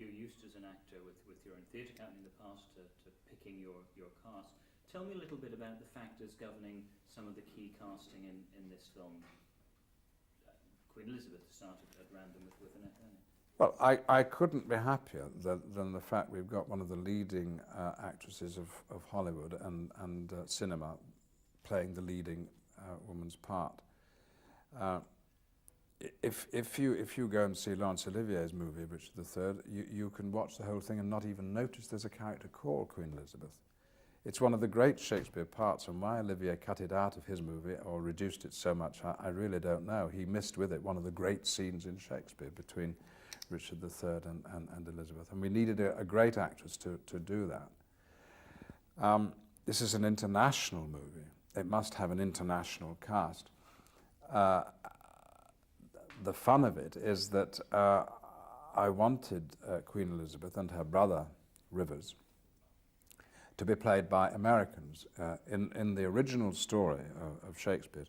you're used as an actor with your own theatre company in the past to picking your cast. Tell me a little bit about the factors governing some of the key casting in this film. Queen Elizabeth started at random with Annette. Well, I couldn't be happier than the fact we've got one of the leading actresses of Hollywood and cinema playing the leading woman's part. If you go and see Laurence Olivier's movie, Richard III, you can watch the whole thing and not even notice there's a character called Queen Elizabeth. It's one of the great Shakespeare parts, and why Olivier cut it out of his movie or reduced it so much, I really don't know. He missed with it one of the great scenes in Shakespeare between Richard III and Elizabeth, and we needed a great actress to do that. This is an international movie. It must have an international cast. The fun of it is that I wanted Queen Elizabeth and her brother, Rivers, to be played by Americans. In the original story of Shakespeare,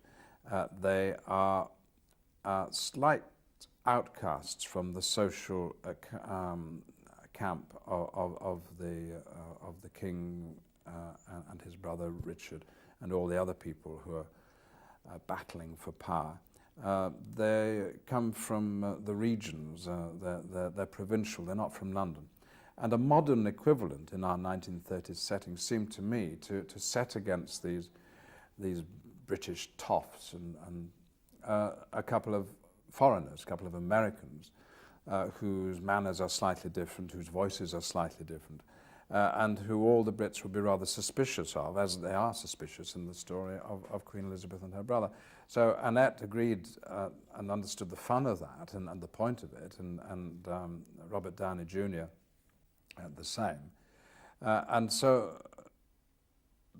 they are slight outcasts from the social camp of the king and his brother Richard and all the other people who are battling for power. They come from the regions, they're provincial, they're not from London. And a modern equivalent in our 1930s setting seemed to me to set against these British toffs and a couple of foreigners, a couple of Americans, whose manners are slightly different, whose voices are slightly different, and who all the Brits would be rather suspicious of, as they are suspicious in the story of Queen Elizabeth and her brother. So Annette agreed and understood the fun of that and the point of it, and Robert Downey Jr. The same. And so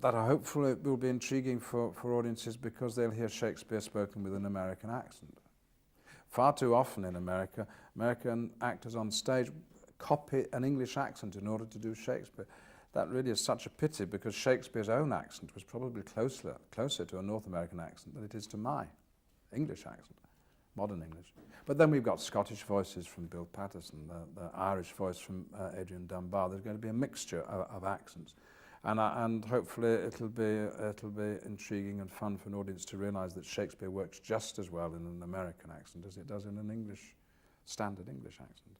that hopefully will be intriguing for audiences because they'll hear Shakespeare spoken with an American accent. Far too often in America, American actors on stage copy an English accent in order to do Shakespeare. That really is such a pity because Shakespeare's own accent was probably closer to a North American accent than it is to my English accent, modern English. But then we've got Scottish voices from Bill Patterson, the Irish voice from Adrian Dunbar. There's going to be a mixture of accents. And hopefully it'll be intriguing and fun for an audience to realise that Shakespeare works just as well in an American accent as it does in an standard English accent.